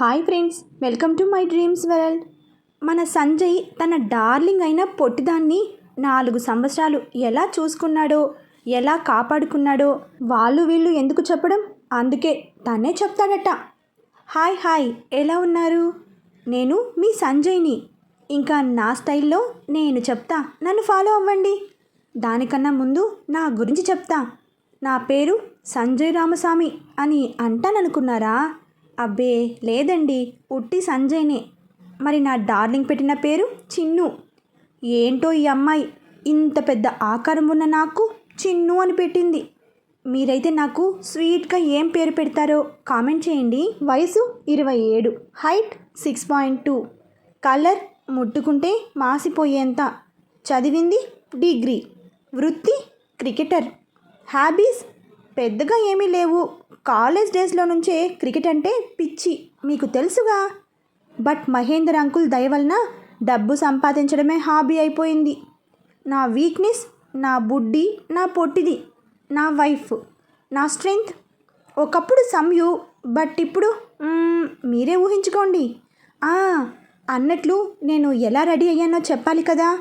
Hi friends, welcome to my dreams world. మన సంజయ్ తన darling అయిన పొట్టిదాన్ని 4 సంవత్సరాలు ఎలా చూసుకున్నాడో, ఎలా కాపాడుకున్నాడో వాళ్ళు వీళ్ళు ఎందుకు చెప్పడం, అందుకే తనే చెప్తాడట. హాయ్ హాయ్, ఎలా ఉన్నారు? నేను మీ సంజయ్ని. ఇంకా నా స్టైల్లో నేను చెప్తా, నన్ను ఫాలో అవ్వండి. దానికన్నా ముందు నా గురించి చెప్తా. నా పేరు సంజయ్ రామస్వామి అని అంటాననుకున్నారా? అబ్బే లేదండి, ఉట్టి సంజయ్నే. మరి నా డార్లింగ్ పెట్టిన పేరు చిన్ను. ఏంటో ఈ అమ్మాయి ఇంత పెద్ద ఆకారం ఉన్న నాకు చిన్ను అని పెట్టింది. మీరైతే నాకు స్వీట్గా ఏం పేరు పెడతారో కామెంట్ చేయండి. వయసు 27, హైట్ 6.2, కలర్ ముట్టుకుంటే మాసిపోయేంత, చదివింది డిగ్రీ, వృత్తి క్రికెటర్, హ్యాబీస్ పెద్దగా ఏమీ లేవు. కాలేజ్ డేస్లో నుంచే క్రికెట్ అంటే పిచ్చి, మీకు తెలుసుగా. బట్ మహేందర్ అంకుల్ దయ వలన డబ్బు సంపాదించడమే హాబీ అయిపోయింది. నా వీక్నెస్ నా బుడ్డి, నా పొట్టిది, నా వైఫ్, నా స్ట్రెంగ్త్. ఒకప్పుడు సంయు, బట్ ఇప్పుడు మీరే ఊహించుకోండి. అన్నట్లు నేను ఎలా రెడీ అయ్యానో చెప్పాలి కదా.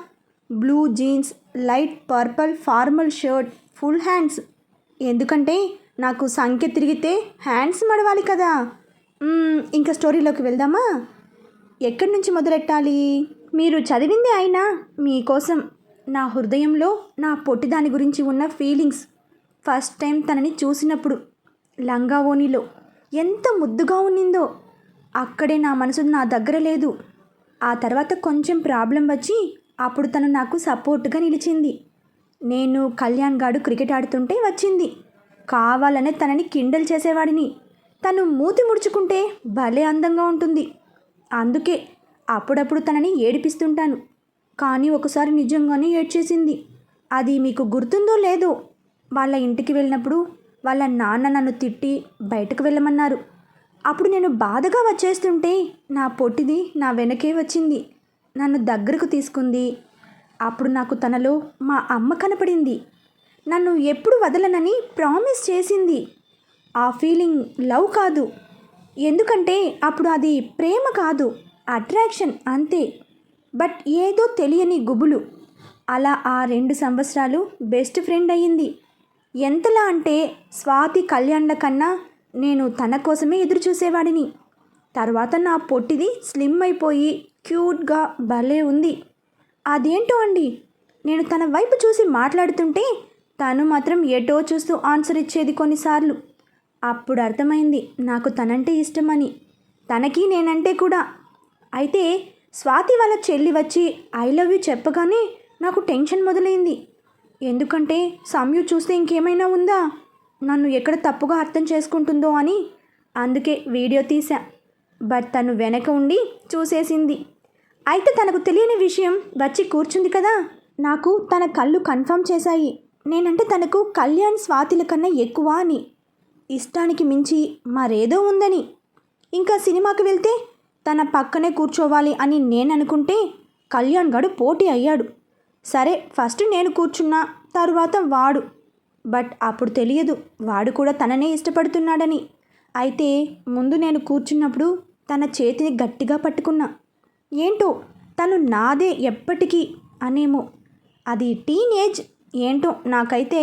Blue jeans, light purple formal shirt, full hands. ఎందుకంటే నాకు సంఖ్య తిరిగితే హ్యాండ్స్ మడవాలి కదా. ఇంకా స్టోరీలోకి వెళ్దామా? ఎక్కడి నుంచి మొదలెట్టాలి? మీరు చదివింది అయినా మీకోసం నా హృదయంలో నా పొట్టిదాని గురించి ఉన్న ఫీలింగ్స్. ఫస్ట్ టైం తనని చూసినప్పుడు లంగా ఓణిలో ఎంత ముద్దుగా ఉన్నిందో, అక్కడే నా మనసు నా దగ్గర లేదు. ఆ తర్వాత కొంచెం ప్రాబ్లం వచ్చి అప్పుడు తను నాకు సపోర్ట్గా నిలిచింది. నేను కళ్యాణ్ గాడు క్రికెట్ ఆడుతుంటే వచ్చింది. కావాలనే తనని కిండల్ చేసేవాడిని. తను మూతి ముడుచుకుంటే భలే అందంగా ఉంటుంది, అందుకే అప్పుడప్పుడు తనని ఏడిపిస్తుంటాను. కానీ ఒకసారి నిజంగానే ఏడ్చేసింది. అది మీకు గుర్తుందో లేదో, వాళ్ళ ఇంటికి వెళ్ళినప్పుడు వాళ్ళ నాన్న నన్ను తిట్టి బయటకు వెళ్ళమన్నారు. అప్పుడు నేను బాధగా వచ్చేస్తుంటే నా పొట్టిది నా వెనకే వచ్చింది, నన్ను దగ్గరకు తీసుకుంది. అప్పుడు నాకు తనలో మా అమ్మ కనపడింది. నన్ను ఎప్పుడు వదలనని ప్రామిస్ చేసింది. ఆ ఫీలింగ్ లవ్ కాదు, ఎందుకంటే అప్పుడు అది ప్రేమ కాదు, అట్రాక్షన్ అంతే. బట్ ఏదో తెలియని గుబులు. అలా ఆ 2 సంవత్సరాలు బెస్ట్ ఫ్రెండ్ అయ్యింది. ఎంతలా అంటే స్వాతి కళ్యాణ్ల కన్నా నేను తన కోసమే ఎదురు చూసేవాడిని. తర్వాత నా పొట్టిది స్లిమ్ అయిపోయి క్యూట్గా భలే ఉంది. అదేంటో అండి, నేను తన వైపు చూసి మాట్లాడుతుంటే తను మాత్రం ఎటో చూస్తూ ఆన్సర్ ఇచ్చేది కొన్నిసార్లు. అప్పుడు అర్థమైంది నాకు తనంటే ఇష్టమని, తనకి నేనంటే కూడా. అయితే స్వాతి వాళ్ళ చెల్లి వచ్చి ఐ లవ్ యూ చెప్పగానే నాకు టెన్షన్ మొదలైంది. ఎందుకంటే సంయు చూస్తే ఇంకేమైనా ఉందా, నన్ను ఎక్కడ తప్పుగా అర్థం చేసుకుంటుందో అని. అందుకే వీడియో తీసా. బట్ తను వెనక ఉండి చూసేసింది. అయితే తనకు తెలియని విషయం వచ్చి కూర్చుంది కదా. నాకు తన కళ్ళు కన్ఫర్మ్ చేశాయి, నేనంటే తనకు కళ్యాణ్ స్వాతిల కన్నా ఎక్కువ అని, ఇష్టానికి మించి మరేదో ఉందని. ఇంకా సినిమాకి వెళ్తే తన పక్కనే కూర్చోవాలి అని నేను అనుకుంటే కళ్యాణ్ గడు పోటీ అయ్యాడు. సరే ఫస్ట్ నేను కూర్చున్నా, తరువాత వాడు. బట్ అప్పుడు తెలియదు వాడు కూడా తననే ఇష్టపడుతున్నాడని. అయితే ముందు నేను కూర్చున్నప్పుడు తన చేతిని గట్టిగా పట్టుకున్నా. ఏంటో తను నాదే ఎప్పటికీ అనేమో, అది టీనేజ్ ఏంటో, నాకైతే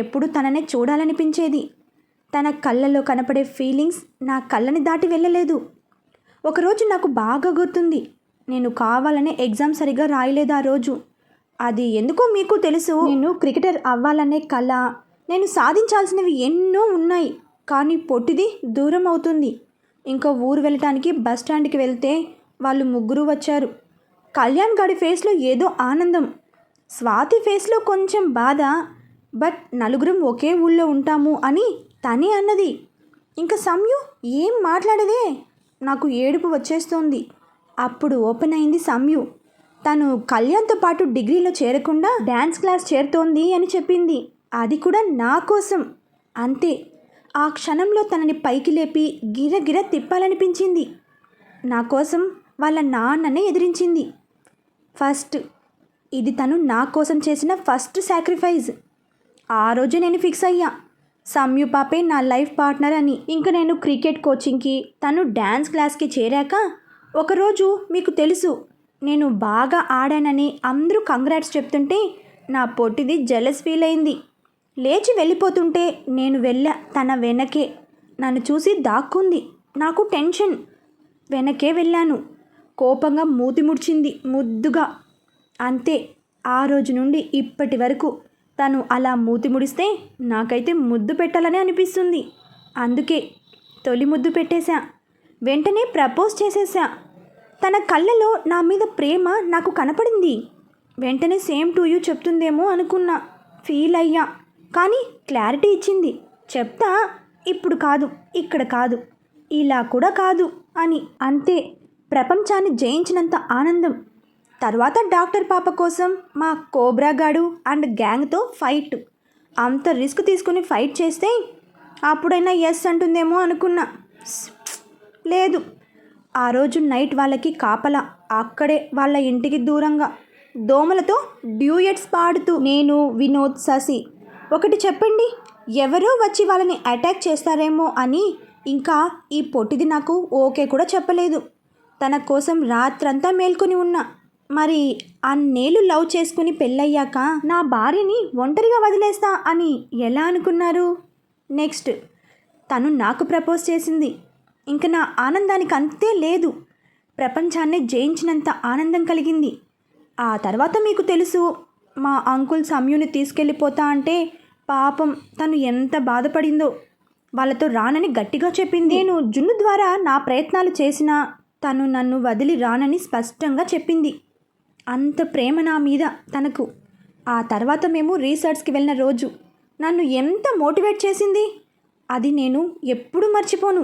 ఎప్పుడు తననే చూడాలనిపించేది. తన కళ్ళలో కనపడే ఫీలింగ్స్ నా కళ్ళని దాటి వెళ్ళలేదు. ఒకరోజు నాకు బాగా గుర్తుంది, నేను కావాలనే ఎగ్జామ్ సరిగా రాయలేదు ఆ రోజు. అది ఎందుకో మీకు తెలుసు, నేను క్రికెటర్ అవ్వాలనే కళ, నేను సాధించాల్సినవి ఎన్నో ఉన్నాయి. కానీ పొట్టిది దూరం అవుతుంది. ఇంకా ఊరు వెళ్ళటానికి బస్ స్టాండ్కి వెళ్తే వాళ్ళు ముగ్గురు వచ్చారు. కళ్యాణ్ గాడి ఫేస్లో ఏదో ఆనందం, స్వాతి ఫేస్లో కొంచెం బాధ. బట్ నలుగురం ఒకే ఊళ్ళో ఉంటాము అని తనే అన్నది. ఇంకా సంయు ఏం మాట్లాడదే, నాకు ఏడుపు వచ్చేస్తోంది. అప్పుడు ఓపెన్ అయింది సంయు. తను కళ్యాణ్తో పాటు డిగ్రీలో చేరకుండా డ్యాన్స్ క్లాస్ చేరుతోంది అని చెప్పింది. అది కూడా నా కోసం. అంతే, ఆ క్షణంలో తనని పైకి లేపి గిరగిర తిప్పాలనిపించింది. నా కోసం వాళ్ళ నాన్ననే ఎదిరించింది. ఇది తను నా కోసం చేసిన ఫస్ట్ సాక్రిఫైస్. ఆ రోజు నేను ఫిక్స్ అయ్యా, సంయు పాపే నా లైఫ్ పార్ట్నర్ అని. ఇంక నేను క్రికెట్ కోచింగ్కి, తను డ్యాన్స్ క్లాస్కి చేరాక ఒకరోజు మీకు తెలుసు నేను బాగా ఆడానని అందరూ కంగ్రాట్స్ చెప్తుంటే నా పొట్టిది జెలస్ ఫీల్ అయింది. లేచి వెళ్ళిపోతుంటే నేను వెళ్ళా తన వెనకే. నన్ను చూసి దాక్కుంది. నాకు టెన్షన్. వెనకే వెళ్ళాను. కోపంగా మూతి ముడిచింది ముద్దుగా. అంతే. ఆ రోజు నుండి ఇప్పటి వరకు తను అలా మూతి ముడిస్తే నాకైతే ముద్దు పెట్టాలని అనిపిస్తుంది. అందుకే తొలి ముద్దు పెట్టేశా. వెంటనే ప్రపోజ్ చేసేసా. తన కళ్ళలో నా మీద ప్రేమ నాకు కనపడింది. వెంటనే సేమ్ టు యూ చెప్తుందేమో అనుకున్నా. ఫీల్ అయ్యా. కానీ క్లారిటీ ఇచ్చింది. చెప్తా, ఇప్పుడు కాదు, ఇక్కడ కాదు, ఇలా కూడా కాదు అని. అంతే. ప్రపంచాన్ని జయించినంత ఆనందం. తర్వాత డాక్టర్ పాప కోసం మా కోబ్రా గాడు అండ్ గ్యాంగ్తో ఫైట్. అంత రిస్క్ తీసుకుని ఫైట్ చేస్తే అప్పుడైనా ఎస్ అంటుందేమో అనుకున్నా. లేదు. ఆ రోజు నైట్ వాళ్ళకి కాపలా. అక్కడే వాళ్ళ ఇంటికి దూరంగా దోమలతో డ్యూయెట్స్ పాడుతూ నేను, వినోద్, శశి. ఒకటి చెప్పండి, ఎవరో వచ్చి వాళ్ళని అటాక్ చేస్తారేమో అని ఇంకా ఈ పొట్టిది నాకు ఓకే కూడా చెప్పలేదు. తన కోసం రాత్రంతా మేల్కొని ఉన్నా. మరి అన్నేళ్ళు లవ్ చేసుకుని పెళ్ళయ్యాక నా భార్యని ఒంటరిగా వదిలేస్తా అని ఎలా అనుకున్నారు? నెక్స్ట్ తను నాకు ప్రపోజ్ చేసింది. ఇంక నా ఆనందానికి అంతే లేదు. ప్రపంచాన్నే జయించినంత ఆనందం కలిగింది. ఆ తర్వాత మీకు తెలుసు, మా అంకుల్ సంయుని తీసుకెళ్ళిపోతా అంటే పాపం తను ఎంత బాధపడిందో. వాళ్ళతో రానని గట్టిగా చెప్పింది. నేను జున్ను ద్వారా నా ప్రయత్నాలు చేసినా తను నన్ను వదిలి రానని స్పష్టంగా చెప్పింది. అంత ప్రేమ నా మీద తనకు. ఆ తర్వాత మేము రీసెర్చ్కి వెళ్ళిన రోజు నన్ను ఎంత మోటివేట్ చేసింది, అది నేను ఎప్పుడూ మర్చిపోను.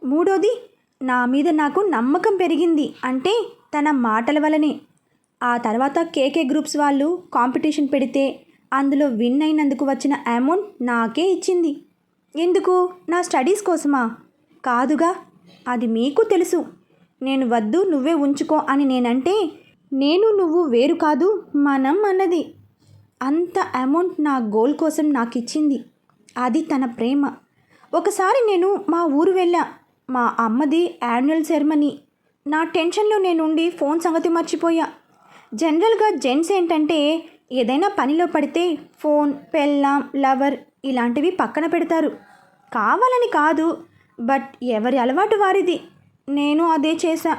మూడోది, నా మీద నాకు నమ్మకం పెరిగింది అంటే తన మాటల వలనే. ఆ తర్వాత కేకే గ్రూప్స్ వాళ్ళు కాంపిటీషన్ పెడితే అందులో విన్ అయినందుకు వచ్చిన అమౌంట్ నాకే ఇచ్చింది. ఎందుకు? నా స్టడీస్ కోసమా? కాదుగా. అది మీకు తెలుసు. నేను వద్దు, నువ్వే ఉంచుకో అని నేనంటే నేను నువ్వు వేరు కాదు, మనం అన్నది. అంత అమౌంట్ నా గోల్ కోసం నాకు ఇచ్చింది. అది తన ప్రేమ. ఒకసారి నేను మా ఊరు వెళ్ళా. మా అమ్మది యాన్యువల్ సెరమనీ. నా టెన్షన్లో నేనుండి ఫోన్ సంగతి మర్చిపోయా. జనరల్గా జెంట్స్ ఏంటంటే ఏదైనా పనిలో పడితే ఫోన్, పెళ్ళాం, లవర్ ఇలాంటివి పక్కన పెడతారు. కావాలని కాదు, బట్ ఎవరి అలవాటు వారిది. నేను అదే చేశా.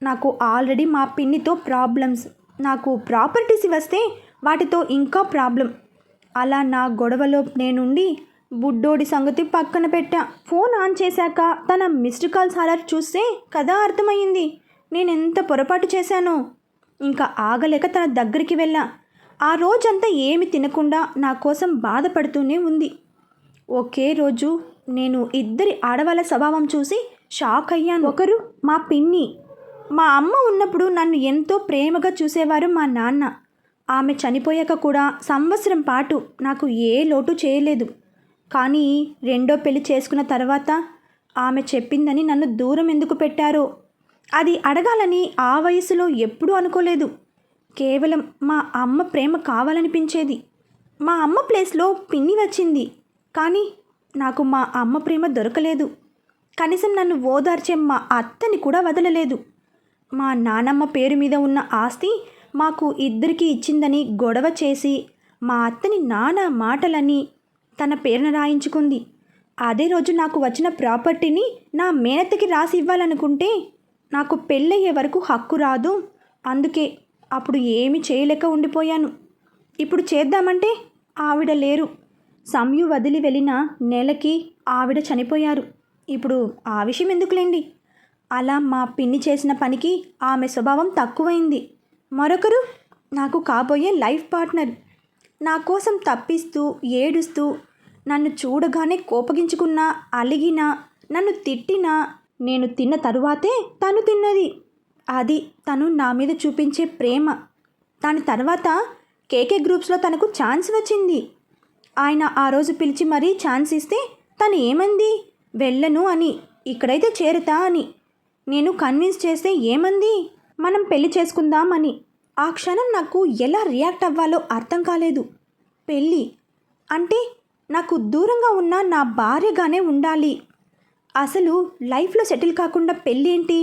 నాకు ఆల్రెడీ మా పిన్నితో ప్రాబ్లమ్స్. నాకు ప్రాపర్టీస్ వస్తే వాటితో ఇంకా ప్రాబ్లం. అలా నా గొడవలో నేనుండి బుడ్డోడి సంగతి పక్కన పెట్టా. ఫోన్ ఆన్ చేశాక తన మిస్డ్ కాల్స్ అలర్ట్ చూస్తే కదా అర్థమయ్యింది నేనెంత పొరపాటు చేశానో. ఇంకా ఆగలేక తన దగ్గరికి వెళ్ళా. ఆ రోజంతా ఏమి తినకుండా నా కోసం బాధపడుతూనే ఉంది. ఒకే రోజు నేను ఇద్దరి ఆడవాళ్ళ స్వభావం చూసి షాక్ అయ్యాను. ఒకరు మా పిన్ని. మా అమ్మ ఉన్నప్పుడు నన్ను ఎంతో ప్రేమగా చూసేవారు మా నాన్న. ఆమె చనిపోయాక కూడా సంవత్సరం పాటు నాకు ఏ లోటు చేయలేదు. కానీ రెండో పెళ్లి చేసుకున్న తర్వాత ఆమె చెప్పిందని నన్ను దూరం ఎందుకు పెట్టారో అది అడగాలని ఆ వయసులో ఎప్పుడూ అనుకోలేదు. కేవలం మా అమ్మ ప్రేమ కావాలనిపించేది. మా అమ్మ ప్లేస్లో పిన్ని వచ్చింది. కానీ నాకు మా అమ్మ ప్రేమ దొరకలేదు. కనీసం నన్ను ఓదార్చే మా అత్తని కూడా వదలలేదు. మా నానమ్మ పేరు మీద ఉన్న ఆస్తి మాకు ఇద్దరికి ఇచ్చిందని గొడవ చేసి మా అత్తని నానా మాటలని తన పేరున రాయించుకుంది. అదే రోజు నాకు వచ్చిన ప్రాపర్టీని నా మేనత్తకి రాసి ఇవ్వాలనుకుంటే నాకు పెళ్ళయ్యే వరకు హక్కు రాదు. అందుకే అప్పుడు ఏమీ చేయలేక ఉండిపోయాను. ఇప్పుడు చేద్దామంటే ఆవిడ లేరు. సంయు వదిలి వెళ్ళిన నెలకి ఆవిడ చనిపోయారు. ఇప్పుడు ఆ విషయం ఎందుకులేండి. అలా మా పిన్ని చేసిన పనికి ఆమె స్వభావం తక్కువైంది. మరొకరు నాకు కాబోయే లైఫ్ పార్ట్నర్. నా కోసం తప్పిస్తూ ఏడుస్తూ నన్ను చూడగానే కోపగించుకున్నా, అలిగినా, నన్ను తిట్టినా నేను తిన్న తరువాతే తను తిన్నది. అది తను నా మీద చూపించే ప్రేమ. దాని తర్వాత కేకే గ్రూప్స్లో తనకు ఛాన్స్ వచ్చింది. ఆయన ఆ రోజు పిలిచి మరీ ఛాన్స్ ఇస్తే తను ఏమంది? వెళ్ళను అని, ఇక్కడైతే చేరుతా అని. నేను కన్విన్స్ చేస్తే ఏమంది? మనం పెళ్లి చేసుకుందామని. ఆ క్షణం నాకు ఎలా రియాక్ట్ అవ్వాలో అర్థం కాలేదు. పెళ్ళి అంటే నాకు దూరంగా ఉన్న నా భార్యగానే ఉండాలి. అసలు లైఫ్లో సెటిల్ కాకుండా పెళ్ళేంటి?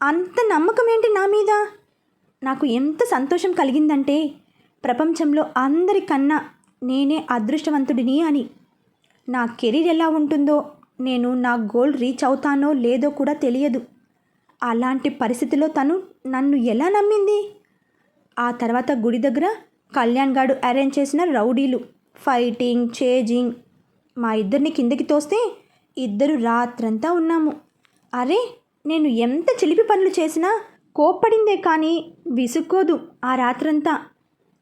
అంత నమ్మకం ఏంటి నా మీద? నాకు ఎంత సంతోషం కలిగిందంటే ప్రపంచంలో అందరికన్నా నేనే అదృష్టవంతుడిని అని. నా కెరీర్ ఎలా ఉంటుందో, నేను నా గోల్ రీచ్ అవుతానో లేదో కూడా తెలియదు. అలాంటి పరిస్థితిలో తను నన్ను ఎలా నమ్మింది? ఆ తర్వాత గుడి దగ్గర కళ్యాణ్ గాడు అరేంజ్ చేసిన రౌడీలు, ఫైటింగ్, చేజింగ్, మా ఇద్దరిని కిందకి తోస్తే ఇద్దరు రాత్రంతా ఉన్నాము. అరే, నేను ఎంత చిలిపి పనులు చేసినా కోప్పడిందే కానీ విసుక్కోదు ఆ రాత్రంతా.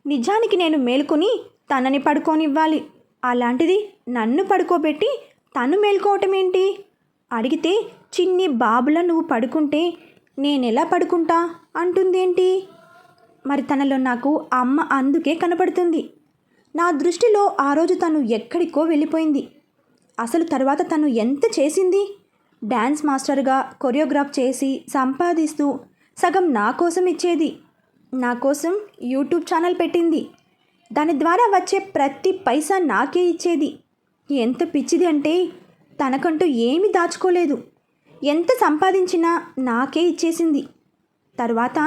నిజానికి నేను మేల్కొని తనని పడుకోనివ్వాలి. అలాంటిది నన్ను పడుకోబెట్టి తను మేల్కోవటం ఏంటి? అడిగితే చిన్ని బాబులా నువ్వు పడుకుంటే నేనెలా పడుకుంటా అంటుందేంటి? మరి తనలో నాకు అమ్మ అందుకే కనపడుతుంది. నా దృష్టిలో ఆ రోజు తను ఎక్కడికో వెళ్ళిపోయింది. అసలు తర్వాత తను ఎంత చేసింది? డ్యాన్స్ మాస్టర్గా కొరియోగ్రాఫ్ చేసి సంపాదిస్తూ సగం నా కోసం ఇచ్చేది. నా కోసం యూట్యూబ్ ఛానల్ పెట్టింది. దాని ద్వారా వచ్చే ప్రతి పైసా నాకే ఇచ్చేది. ఎంత పిచ్చిది అంటే తనకంటూ ఏమీ దాచుకోలేదు. ఎంత సంపాదించినా నాకే ఇచ్చేసింది. తర్వాత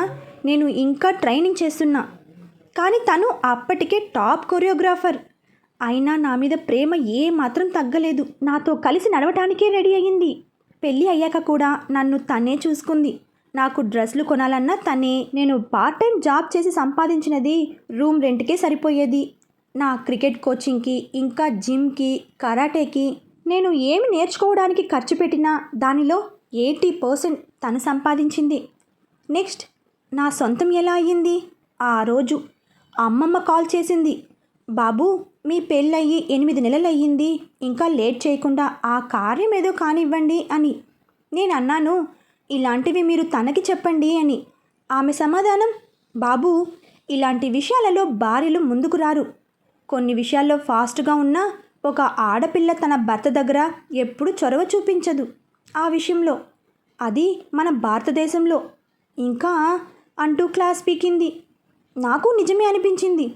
నేను ఇంకా ట్రైనింగ్ చేస్తున్నా. కానీ తను అప్పటికే టాప్ కొరియోగ్రాఫర్. అయినా నా మీద ప్రేమ ఏమాత్రం తగ్గలేదు. నాతో కలిసి నడవటానికే రెడీ అయ్యింది. పెళ్ళి అయ్యాక కూడా నన్ను తనే చూసుకుంది. నాకు డ్రెస్సులు కొనాలన్నా తనే. నేను పార్ట్ టైం జాబ్ చేసి సంపాదించినది రూమ్ రెంట్కే సరిపోయేది. నా క్రికెట్ కోచింగ్కి, ఇంకా జిమ్కి, కరాటేకి నేను ఏమి నేర్చుకోవడానికి ఖర్చు పెట్టినా దానిలో 80% తను సంపాదించింది. నెక్స్ట్ నా సొంతం ఎలా అయ్యింది? ఆ రోజు అమ్మమ్మ కాల్ చేసింది. బాబు, మీ పెళ్ళయ్యి 8 నెలలు అయ్యింది, ఇంకా లేట్ చేయకుండా ఆ కార్యం ఏదో కానివ్వండి అని. నేను అన్నాను, ఇలాంటివి మీరు తనకి చెప్పండి అని. ఆమె సమాధానం, బాబు, ఇలాంటి విషయాలలో భార్యలు ముందుకు రారు. కొన్ని విషయాల్లో ఫాస్ట్గా ఉన్నా ఒక ఆడపిల్ల తన భర్త దగ్గర ఎప్పుడు చొరవ చూపించదు ఆ విషయంలో. అది మన భారతదేశంలో. ఇంకా అంటూ క్లాస్ పీకింది. నాకు నిజమే అనిపించింది.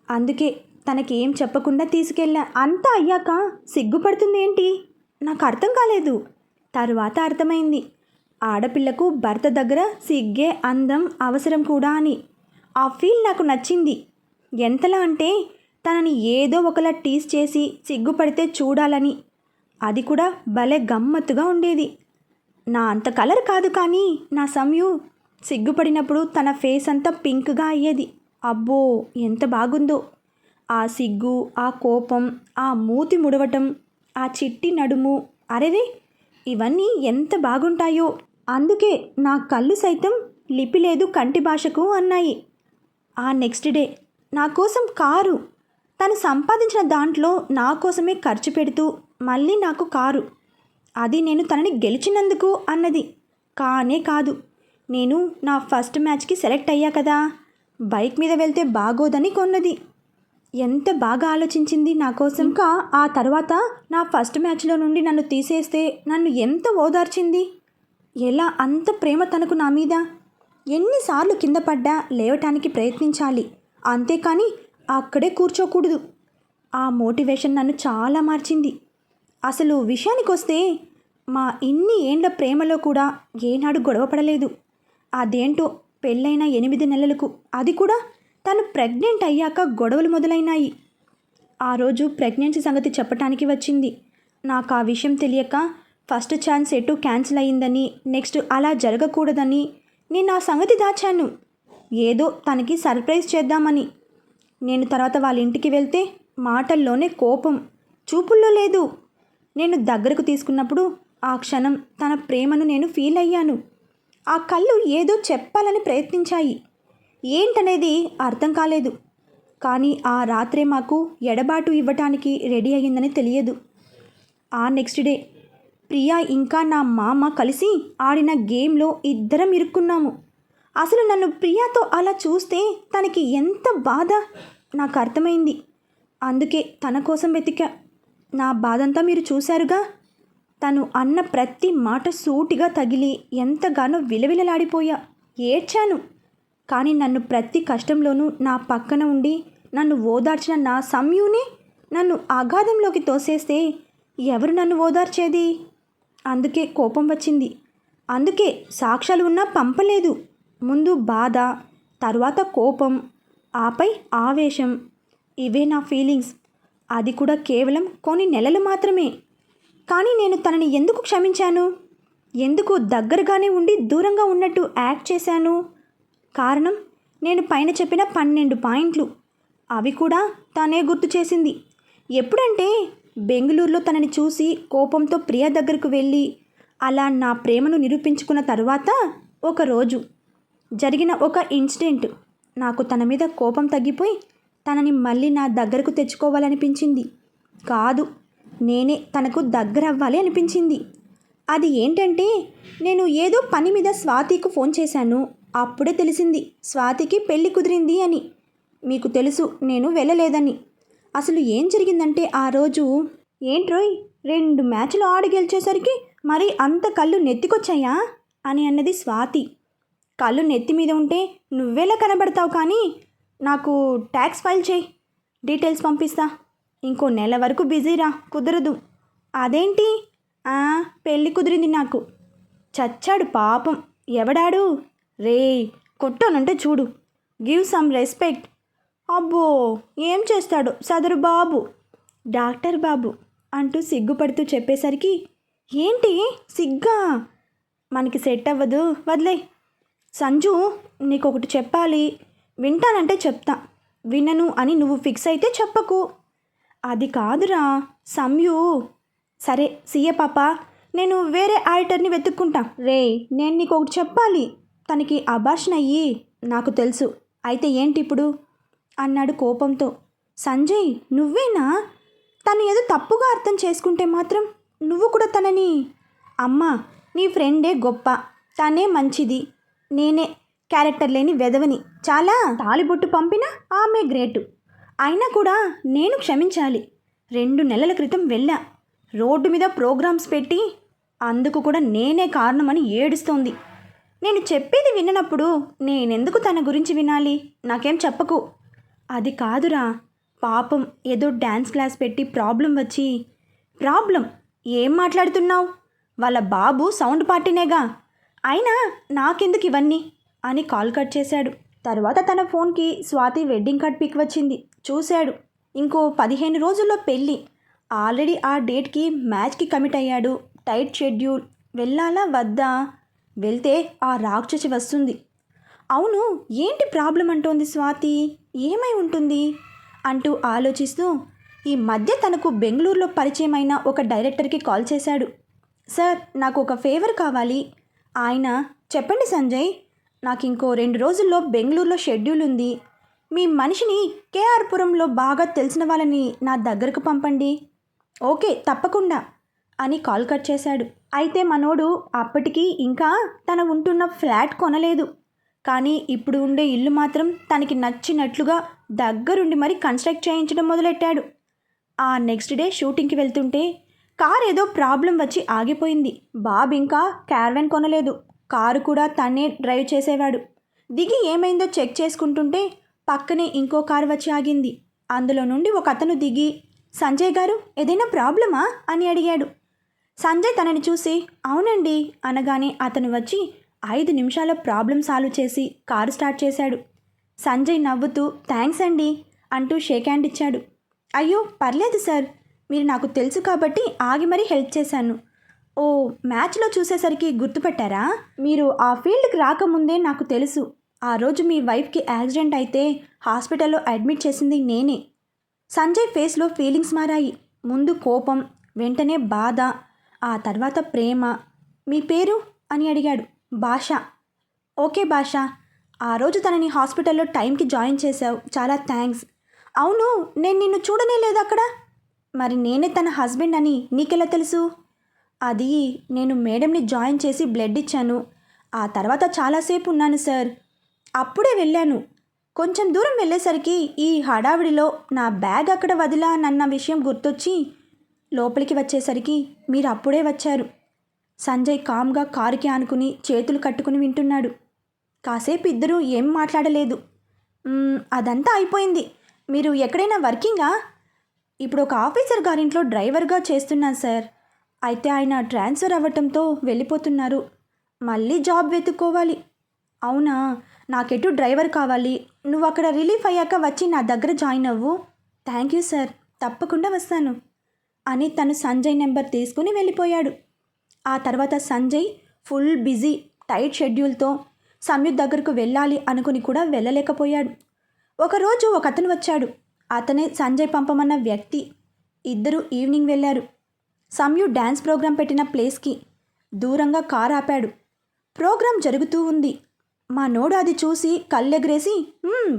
అందుకే తనకి ఏం చెప్పకుండా తీసుకెళ్ళా. అంతా అయ్యాక సిగ్గుపడుతుంది ఏంటి? నాకు అర్థం కాలేదు. తరువాత అర్థమైంది. ఆడపిల్లకు భర్త దగ్గర సిగ్గే అందం అవసరం కూడా అని. ఆ ఫీల్ నాకు నచ్చింది. ఎంతలా అంటే తనని ఏదో ఒకలా టీస్ చేసి సిగ్గుపడితే చూడాలని. అది కూడా భలే గమ్మత్తుగా ఉండేది. నా అంత కలర్ కాదు కానీ నా సమయు సిగ్గుపడినప్పుడు తన ఫేస్ అంతా పింక్గా అయ్యేది. అబ్బో, ఎంత బాగుందో! ఆ సిగ్గు, ఆ కోపం, ఆ మూతి ముడవటం, ఆ చిట్టి నడుము, అరెరే, ఇవన్నీ ఎంత బాగుంటాయో! అందుకే నా కళ్ళు సైతం లిపి లేదు కంటి భాషకు అన్నాయి. ఆ నెక్స్ట్ డే నా కోసం కారు. తను సంపాదించిన దాంట్లో నా కోసమే ఖర్చు పెడుతూ మళ్ళీ నాకు కారు. అది నేను తనని గెలిచినందుకు అన్నది. కానే కాదు, నేను నా ఫస్ట్ మ్యాచ్కి సెలెక్ట్ అయ్యా కదా, బైక్ మీద వెళ్తే బాగోదని కొన్నది. ఎంత బాగా ఆలోచించింది నా కోసం. ఇంకా ఆ తర్వాత నా ఫస్ట్ మ్యాచ్లో నుండి నన్ను తీసేస్తే నన్ను ఎంత ఓదార్చింది. ఎలా అంత ప్రేమ తనకు నా మీద. ఎన్నిసార్లు కింద పడ్డా లేవటానికి ప్రయత్నించాలి, అంతేకాని అక్కడే కూర్చోకూడదు. ఆ మోటివేషన్ నన్ను చాలా మార్చింది. అసలు విషయానికి వస్తే మా ఇన్ని ఏండ్ల ప్రేమలో కూడా ఏనాడు గొడవ పడలేదు. అదేంటో పెళ్ళైన 8 నెలలకు, అది కూడా తను ప్రెగ్నెంట్ అయ్యాక గొడవలు మొదలైనాయి. ఆ రోజు ప్రెగ్నెన్సీ సంగతి చెప్పటానికి వచ్చింది. నాకు ఆ విషయం తెలియక ఫస్ట్ ఛాన్స్ ఎటు క్యాన్సిల్ అయ్యిందని, నెక్స్ట్ అలా జరగకూడదని నేను ఆ సంగతి దాచాను. ఏదో తనకి సర్ప్రైజ్ చేద్దామని. నేను తర్వాత వాళ్ళ ఇంటికి వెళ్తే మాటల్లోనే కోపం, చూపుల్లో లేదు. నేను దగ్గరకు తీసుకున్నప్పుడు ఆ క్షణం తన ప్రేమను నేను ఫీల్ అయ్యాను. ఆ కళ్ళు ఏదో చెప్పాలని ప్రయత్నించాయి. ఏంటనేది అర్థం కాలేదు. కానీ ఆ రాత్రే మాకు ఎడబాటు ఇవ్వటానికి రెడీ అయ్యిందని తెలియదు. ఆ నెక్స్ట్ డే ప్రియా ఇంకా నా మామ కలిసి ఆడిన గేమ్లో ఇద్దరం ఇరుక్కున్నాము. అసలు నన్ను ప్రియాతో అలా చూస్తే తనకి ఎంత బాధ నాకు అర్థమైంది. అందుకే తన కోసం వెతికా. నా బాధంతా మీరు చూశారుగా. తను అన్న ప్రతి మాట సూటిగా తగిలి ఎంతగానో విలవిలలాడిపోయా. ఏడ్చాను. కానీ నన్ను ప్రతి కష్టంలోనూ నా పక్కన ఉండి నన్ను ఓదార్చిన నా సమయునే నన్ను అగాధంలోకి తోసేస్తే ఎవరు నన్ను ఓదార్చేది? అందుకే కోపం వచ్చింది. అందుకే సాక్ష్యాలు ఉన్నా పంపలేదు. ముందు బాధ, తర్వాత కోపం, ఆపై ఆవేశం. ఇవే నా ఫీలింగ్స్. అది కూడా కేవలం కొన్ని నెలలు మాత్రమే. కానీ నేను తనని ఎందుకు క్షమించాను? ఎందుకు దగ్గరగానే ఉండి దూరంగా ఉన్నట్టు యాక్ట్ చేశాను? కారణం నేను పైన చెప్పిన 12 పాయింట్లు. అవి కూడా తనే గుర్తు చేసింది. ఎప్పుడంటే బెంగళూరులో తనని చూసి కోపంతో ప్రియ దగ్గరకు వెళ్ళి అలా నా ప్రేమను నిరూపించుకున్న తర్వాత ఒకరోజు జరిగిన ఒక ఇన్సిడెంట్ నాకు తన మీద కోపం తగ్గిపోయి తనని మళ్ళీ నా దగ్గరకు తెచ్చుకోవాలనిపించింది. కాదు, నేనే తనకు దగ్గర అవ్వాలి అనిపించింది. అది ఏంటంటే నేను ఏదో పని మీద స్వాతికి ఫోన్ చేశాను. అప్పుడే తెలిసింది స్వాతికి పెళ్లి కుదిరింది అని. మీకు తెలుసు నేను వెళ్ళలేదని. అసలు ఏం జరిగిందంటే ఆ రోజు ఏంట్రోయ్ 2 మ్యాచ్లు ఆడి గెలిచేసరికి మరి అంత కళ్ళు నెత్తికొచ్చాయా అని అన్నది స్వాతి. కళ్ళు నెత్తి మీద ఉంటే నువ్వెలా కనబడతావు? కానీ నాకు ట్యాక్స్ ఫైల్ చేయి, డీటెయిల్స్ పంపిస్తా. ఇంకో నెల వరకు బిజీరా, కుదరదు. అదేంటి? పెళ్ళి కుదిరింది నాకు. చచ్చాడు పాపం. ఎవడాడు? రే కొట్టానంటే చూడు. Give some respect. అబ్బో ఏం చేస్తాడు సదరు బాబు, డాక్టర్ బాబు అంటూ సిగ్గుపడుతూ చెప్పేసరికి ఏంటి సిగ్గా? మనకి సెట్ అవ్వదు, వదిలే. సంజు నీకొకటి చెప్పాలి. వింటానంటే చెప్తా, వినను అని నువ్వు ఫిక్స్ అయితే చెప్పకు. అది కాదురా సంయు. సరే సీఏ పాప, నేను వేరే ఆల్టర్ని వెతుక్కుంటా. రే నేను నీకు ఒకటి చెప్పాలి. తనకి అబార్షన్ అయ్యి నాకు తెలుసు. అయితే ఏంటి ఇప్పుడు అన్నాడు కోపంతో. సంజయ్ నువ్వేనా? తను ఏదో తప్పుగా అర్థం చేసుకుంటే మాత్రం నువ్వు కూడా తనని. అమ్మా నీ ఫ్రెండే గొప్ప, తనే మంచిది, నేనే క్యారెక్టర్ లేని వెధవని. చాలా తాలిబొట్టు పంపిన ఆమె గ్రేటు. అయినా కూడా నేను క్షమించాలి. 2 నెలల క్రితం వెళ్ళా, రోడ్డు మీద ప్రోగ్రామ్స్ పెట్టి అందుకు కూడా నేనే కారణమని ఏడుస్తోంది. నేను చెప్పేది విన్నప్పుడు నేనెందుకు తన గురించి వినాలి? నాకేం చెప్పకు. అది కాదురా, పాపం ఏదో డ్యాన్స్ క్లాస్ పెట్టి ప్రాబ్లం వచ్చి. ప్రాబ్లం? ఏం మాట్లాడుతున్నావు? వాళ్ళ బాబు సౌండ్ పార్టీనేగా. అయినా నాకెందుకు ఇవన్నీ అని కాల్ కట్ చేశాడు. తర్వాత తన ఫోన్కి స్వాతి వెడ్డింగ్ కార్డ్ పిక్ వచ్చింది. చూశాడు. ఇంకో 15 రోజుల్లో పెళ్ళి. ఆల్రెడీ ఆ డేట్కి మ్యాచ్కి కమిట్ అయ్యాడు. Tight schedule. వెళ్ళాలా వద్దా? వెళ్తే ఆ రాక్షసి వస్తుంది. అవును ఏంటి ప్రాబ్లం అంటోంది స్వాతి? ఏమై ఉంటుంది అంటూ ఆలోచిస్తూ ఈ మధ్య తనకు బెంగళూరులో పరిచయమైన ఒక డైరెక్టర్కి కాల్ చేశాడు. సార్ నాకు ఒక ఫేవర్ కావాలి. ఆయన చెప్పండి సంజయ్, నాకు ఇంకో 2 రోజుల్లో బెంగళూరులో షెడ్యూల్ ఉంది. మీ మనిషిని కేఆర్పురంలో బాగా తెలిసిన వాళ్ళని నా దగ్గరకు పంపండి. ఓకే తప్పకుండా అని కాల్ కట్ చేశాడు. అయితే మనోడు అప్పటికి ఇంకా తన ఉంటున్న ఫ్లాట్ కొనలేదు. కానీ ఇప్పుడు ఉండే ఇల్లు మాత్రం తనకి నచ్చినట్లుగా దగ్గరుండి మరి కన్స్ట్రక్ట్ చేయించడం మొదలెట్టాడు. ఆ నెక్స్ట్ డే షూటింగ్కి వెళ్తుంటే కార్ ఏదో ప్రాబ్లం వచ్చి ఆగిపోయింది. బాబు ఇంకా క్యారవాన్ కొనలేదు. కారు కూడా తనే డ్రైవ్ చేసేవాడు. దిగి ఏమైందో చెక్ చేసుకుంటుంటే పక్కనే ఇంకో కారు వచ్చి ఆగింది. అందులో నుండి ఒక అతను దిగి సంజయ్ గారు ఏదైనా ప్రాబ్లమా అని అడిగాడు. సంజయ్ తనని చూసి అవునండి అనగానే అతను వచ్చి 5 నిమిషాల ప్రాబ్లం సాల్వ్ చేసి కారు స్టార్ట్ చేశాడు. సంజయ్ నవ్వుతూ థ్యాంక్స్ అండి అంటూ షేక్ హ్యాండ్ ఇచ్చాడు. అయ్యో పర్లేదు సార్, మీరు నాకు తెలుసు కాబట్టి ఆగి మరీ హెల్ప్ చేశాను. ఓ మ్యాచ్లో చూసేసరికి గుర్తుపట్టారా? మీరు ఆ ఫీల్డ్కి రాకముందే నాకు తెలుసు. ఆ రోజు మీ వైఫ్కి యాక్సిడెంట్ అయితే హాస్పిటల్లో అడ్మిట్ చేసింది నేనే. సంజయ్ ఫేస్లో ఫీలింగ్స్ మారాయి. ముందు కోపం, వెంటనే బాధ, ఆ తర్వాత ప్రేమ. మీ పేరు అని అడిగాడు. భాష. ఓకే భాష, ఆ రోజు తనని హాస్పిటల్లో టైంకి జాయిన్ చేశావు, చాలా థ్యాంక్స్. అవును నేను నిన్ను చూడనే లేదు అక్కడ. మరి నేనే తన హస్బెండ్ అని నీకెలా తెలుసు? అది నేను మేడంని జాయిన్ చేసి బ్లడ్ ఇచ్చాను. ఆ తర్వాత చాలాసేపు ఉన్నాను సార్. అప్పుడే వెళ్ళాను. కొంచెం దూరం వెళ్ళేసరికి ఈ హడావిడిలో నా బ్యాగ్ అక్కడ వదిలానన్న విషయం గుర్తొచ్చి లోపలికి వచ్చేసరికి మీరు అప్పుడే వచ్చారు. సంజయ్ కామ్గా కారుకి ఆనుకుని చేతులు కట్టుకుని వింటున్నాడు. కాసేపు ఇద్దరూ ఏం మాట్లాడలేదు. అదంతా అయిపోయింది. మీరు ఎక్కడైనా వర్కింగా? ఇప్పుడు ఒక ఆఫీసర్ గారింట్లో డ్రైవర్గా చేస్తున్నాను సార్. అయితే ఆయన ట్రాన్స్ఫర్ అవ్వటంతో వెళ్ళిపోతున్నారు. మళ్ళీ జాబ్ వెతుక్కోవాలి. అవునా, నాకెటు డ్రైవర్ కావాలి. నువ్వు అక్కడ రిలీఫ్ అయ్యాక వచ్చి నా దగ్గర జాయిన్ అవ్వు. థ్యాంక్ యూ సార్, తప్పకుండా వస్తాను అని తను సంజయ్ నెంబర్ తీసుకుని వెళ్ళిపోయాడు. ఆ తర్వాత సంజయ్ ఫుల్ బిజీ టైట్ షెడ్యూల్తో సంయుత్ దగ్గరకు వెళ్ళాలి అనుకుని కూడా వెళ్ళలేకపోయాడు. ఒకరోజు ఒక అతను వచ్చాడు. అతనే సంజయ్ పంపమన్న వ్యక్తి. ఇద్దరు ఈవినింగ్ వెళ్ళారు. సంయుత్ డ్యాన్స్ ప్రోగ్రాం పెట్టిన ప్లేస్కి దూరంగా కారు ఆపాడు. ప్రోగ్రాం జరుగుతూ ఉంది. మా నోడు అది చూసి కళ్ళెగరేసి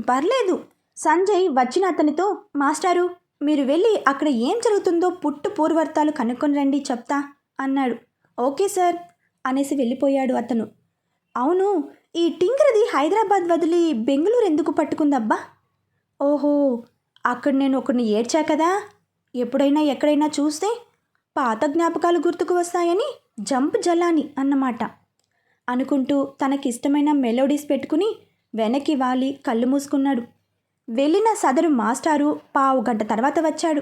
పర్లేదు. సంజయ్ వచ్చిన అతనితో, మాస్టారు మీరు వెళ్ళి అక్కడ ఏం జరుగుతుందో పుట్టు పూర్వర్తాలు కనుక్కొని రండి చెప్తా అన్నాడు. ఓకే సార్ అనేసి వెళ్ళిపోయాడు అతను. అవును, ఈ టింకరది హైదరాబాద్ వదిలి బెంగళూరు ఎందుకు పట్టుకుందబ్బా? ఓహో, అక్కడ నేను ఒకరిని ఏడ్చా కదా, ఎప్పుడైనా ఎక్కడైనా చూస్తే పాత జ్ఞాపకాలు గుర్తుకు వస్తాయని జంప్ జల్లాని అన్నమాట అనుకుంటూ తనకిష్టమైన మెలోడీస్ పెట్టుకుని వెనక్కి వాలి కళ్ళు మూసుకున్నాడు. వెళ్ళిన సదరు మాస్టారు పావు గంట తర్వాత వచ్చాడు.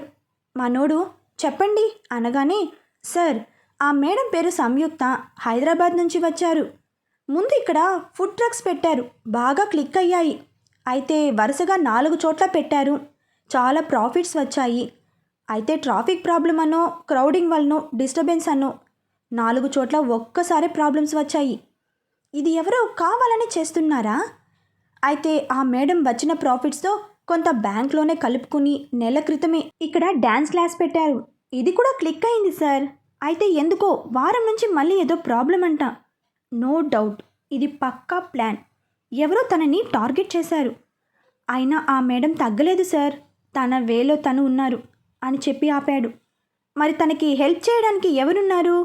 మనోడు చెప్పండి అనగానే, సార్ ఆ మేడం పేరు సంయుక్త, హైదరాబాద్ నుంచి వచ్చారు. ముందు ఇక్కడ ఫుడ్ ట్రక్స్ పెట్టారు, బాగా క్లిక్ అయ్యాయి. అయితే వరుసగా 4 చోట్ల పెట్టారు, చాలా ప్రాఫిట్స్ వచ్చాయి. అయితే ట్రాఫిక్ ప్రాబ్లం అనో క్రౌడింగ్ వల్లనో డిస్టర్బెన్స్ అనో 4 చోట్ల ఒక్కసారి ప్రాబ్లమ్స్ వచ్చాయి. ఇది ఎవరో కావాలని చేస్తున్నారా? అయితే ఆ మేడం వచ్చిన ప్రాఫిట్స్తో కొంత బ్యాంక్లోనే కలుపుకుని నెల క్రితమే ఇక్కడ డ్యాన్స్ క్లాస్ పెట్టారు. ఇది కూడా క్లిక్ అయింది సార్. అయితే ఎందుకో వారం నుంచి మళ్ళీ ఏదో ప్రాబ్లం అంట. నో డౌట్ ఇది పక్కా ప్లాన్. ఎవరో తనని టార్గెట్ చేశారు. అయినా ఆ మేడం తగ్గలేదు సార్, తన వేలో తను ఉన్నారు అని చెప్పి ఆపాడు. మరి తనకి హెల్ప్ చేయడానికి ఎవరున్నారు?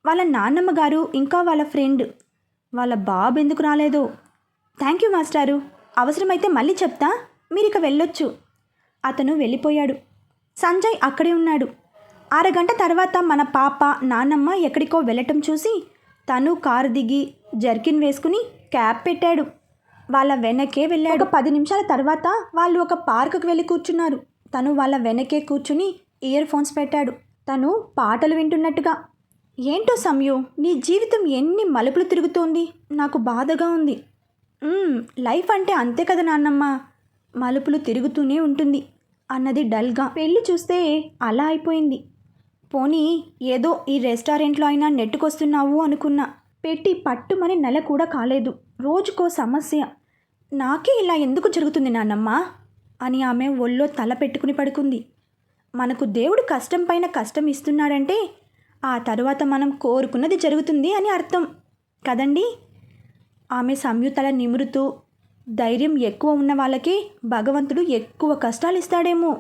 వాళ్ళ నాన్నమ్మ గారు, ఇంకా వాళ్ళ ఫ్రెండ్. వాళ్ళ బాబు ఎందుకు రాలేదో? థ్యాంక్ యూ మాస్టారు, అవసరమైతే మళ్ళీ చెప్తా, మీరిక వెళ్ళొచ్చు. అతను వెళ్ళిపోయాడు. సంజయ్ అక్కడే ఉన్నాడు. అరగంట తర్వాత మన పాప నాన్నమ్మ ఎక్కడికో వెళ్ళటం చూసి తను కారు దిగి జర్కిన్ వేసుకుని క్యాప్ పెట్టాడు. వాళ్ళ వెనకే వెళ్ళాడు. 10 నిమిషాల తర్వాత వాళ్ళు ఒక పార్కుకు వెళ్ళి కూర్చున్నారు. తను వాళ్ళ వెనకే కూర్చుని ఇయర్ ఫోన్స్ పెట్టాడు. తను పాటలు వింటున్నట్టుగా. ఏంటో సంయు, నీ జీవితం ఎన్ని మలుపులు తిరుగుతోంది, నాకు బాధగా ఉంది. లైఫ్ అంటే అంతే కదా నాన్నమ్మ, మలుపులు తిరుగుతూనే ఉంటుంది అన్నది డల్గా. పెళ్ళి చూస్తే అలా అయిపోయింది. పోనీ ఏదో ఈ రెస్టారెంట్లో అయినా నెట్టుకొస్తున్నావు అనుకున్నా. పెట్టి పట్టుమని నెల కూడా కాలేదు, రోజుకో సమస్య. నాకే ఇలా ఎందుకు జరుగుతుంది నాన్నమ్మ అని ఆమె ఒళ్ళో తల పెట్టుకుని పడుకుంది. మనకు దేవుడు కష్టం పైన కష్టం ఇస్తున్నాడంటే ఆ తరువాత మనం కోరుకున్నది జరుగుతుంది అని అర్థం కదండి. ఆమె సంయుతల నిమురుతూ, ధైర్యం ఎక్కువ ఉన్న వాళ్ళకి భగవంతుడు ఎక్కువ కష్టాలు ఇస్తాడేమో.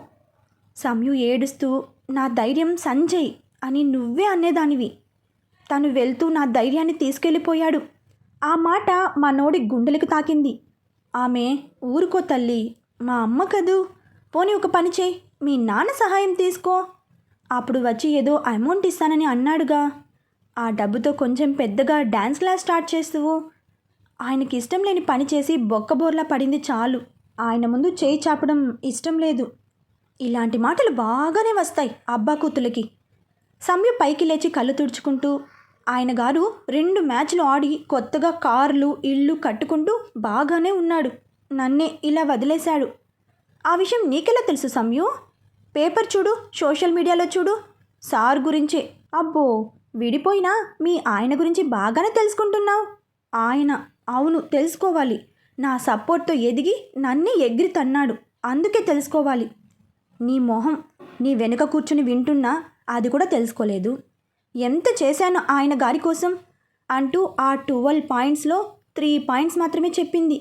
సంయు ఏడుస్తూ, నా ధైర్యం సంజయ్ అని నువ్వే అనేదానివి. తను వెళ్తూ నా ధైర్యాన్ని తీసుకెళ్ళిపోయాడు. ఆ మాట మా నోడి గుండెలకు తాకింది. ఆమె, ఊరుకో తల్లి, మా అమ్మ కదూ, పోనీ ఒక పని చేయి, మీ నాన్న సహాయం తీసుకో, అప్పుడు వచ్చి ఏదో అమౌంట్ ఇస్తానని అన్నాడుగా, ఆ డబ్బుతో కొంచెం పెద్దగా డ్యాన్స్ క్లాస్ స్టార్ట్ చేస్తువు. ఆయనకి ఇష్టం లేని పని చేసి బొక్కబోర్లా పడింది చాలు. ఆయన ముందు చేయి చాపడం ఇష్టం లేదు. ఇలాంటి మాటలు బాగానే వస్తాయి అబ్బా కూతులకి. సంయు పైకి లేచి కళ్ళు తుడుచుకుంటూ, ఆయన గారు 2 మ్యాచ్లు ఆడి కొత్తగా కార్లు ఇళ్ళు కట్టుకుంటూ బాగానే ఉన్నాడు, నన్నే ఇలా వదిలేశాడు. ఆ విషయం నీకెలా తెలుసు సంయు? పేపర్ చూడు, సోషల్ మీడియాలో చూడు, సార్ గురించే. అబ్బో, విడిపోయినా మీ ఆయన గురించి బాగానే తెలుసుకుంటున్నావు. ఆయన, అవును తెలుసుకోవాలి, నా సపోర్ట్తో ఎదిగి నన్నే ఎగిరి తన్నాడు, అందుకే తెలుసుకోవాలి. నీ మొహం, నీ వెనుక కూర్చుని వింటున్నా అది కూడా తెలుసుకోలేదు. ఎంత చేశాను ఆయన గారి కోసం అంటూ ఆ 12 పాయింట్స్లో 3 పాయింట్స్ మాత్రమే చెప్పింది.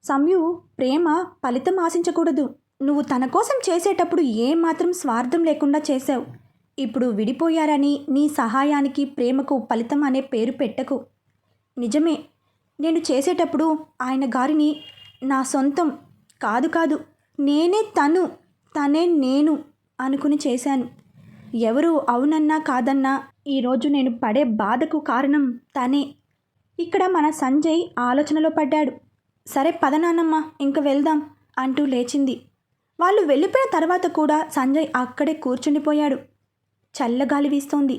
సంయు, ప్రేమ ఫలితం ఆశించకూడదు. నువ్వు తన కోసం చేసేటప్పుడు ఏమాత్రం స్వార్థం లేకుండా చేశావు. ఇప్పుడు విడిపోయారని నీ సహాయానికి ప్రేమకు ఫలితం అనే పేరు పెట్టకు. నిజమే, నేను చేసేటప్పుడు ఆయన గారిని నా సొంతం కాదు, నేనే తను, తనే నేను అనుకుని చేశాను. ఎవరు అవునన్నా కాదన్నా ఈరోజు నేను పడే బాధకు కారణం తనే. ఇక్కడ మన సంజయ్ ఆలోచనలో పడ్డాడు. సరే పద నాన్నమ్మ, ఇంక వెళ్దాం అంటూ లేచింది. వాళ్ళు వెళ్ళిపోయిన తర్వాత కూడా సంజయ్ అక్కడే కూర్చుండిపోయాడు. చల్లగాలి వీస్తోంది.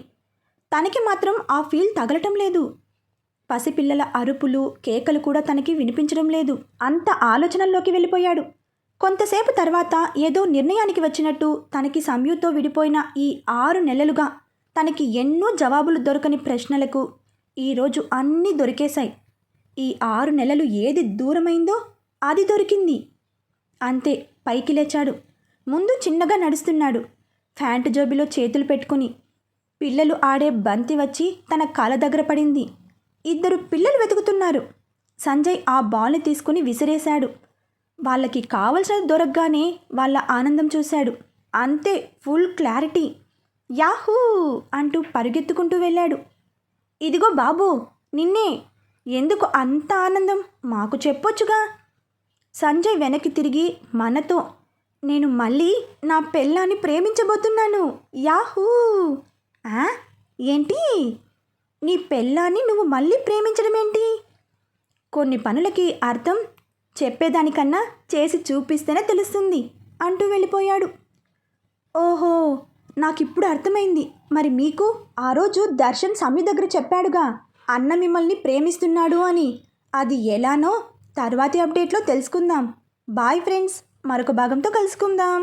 తనకి మాత్రం ఆ ఫీల్ తగలటం లేదు. పసిపిల్లల అరుపులు కేకలు కూడా తనకి వినిపించడం లేదు. అంత ఆలోచనల్లోకి వెళ్ళిపోయాడు. కొంతసేపు తర్వాత ఏదో నిర్ణయానికి వచ్చినట్టు తనకి సంయుతో విడిపోయిన ఈ 6 నెలలుగా తనకి ఎన్నో జవాబులు దొరకని ప్రశ్నలకు ఈరోజు అన్నీ దొరికేశాయి. ఈ 6 నెలలు ఏది దూరమైందో అది దొరికింది. అంతే, పైకి లేచాడు. ముందు చిన్నగా నడుస్తున్నాడు, ప్యాంటు జోబిలో చేతులు పెట్టుకుని. పిల్లలు ఆడే బంతి వచ్చి తన కాళ్ళ దగ్గర పడింది. 2 పిల్లలు వెతుకుతున్నారు. సంజయ్ ఆ బాల్ని తీసుకుని విసిరేశాడు. వాళ్ళకి కావలసినది దొరకగానే వాళ్ళ ఆనందం చూశాడు. అంతే, ఫుల్ క్లారిటీ. యాహూ అంటూ పరుగెత్తుకుంటూ వెళ్ళాడు. ఇదిగో బాబు, నిన్నే. ఎందుకు అంత ఆనందం? మాకు చెప్పొచ్చుగా. సంజయ్ వెనక్కి తిరిగి మనతో, నేను మళ్ళీ నా పెళ్ళాన్ని ప్రేమించబోతున్నాను. యాహూ. ఏంటి? నీ పెళ్ళాన్ని నువ్వు మళ్ళీ ప్రేమించడం ఏంటి? కొన్ని పనులకి అర్థం చెప్పేదానికన్నా చేసి చూపిస్తేనే తెలుస్తుంది అంటూ వెళ్ళిపోయాడు. ఓహో, నాకిప్పుడు అర్థమైంది. మరి మీకు ఆ రోజు దర్శన్ సంయు దగ్గర చెప్పాడుగా అన్న మిమ్మల్ని ప్రేమిస్తున్నాడు అని. అది ఎలానో తర్వాతి అప్డేట్లో తెలుసుకుందాం. బాయ్ ఫ్రెండ్స్, మరొక భాగంతో కలుసుకుందాం.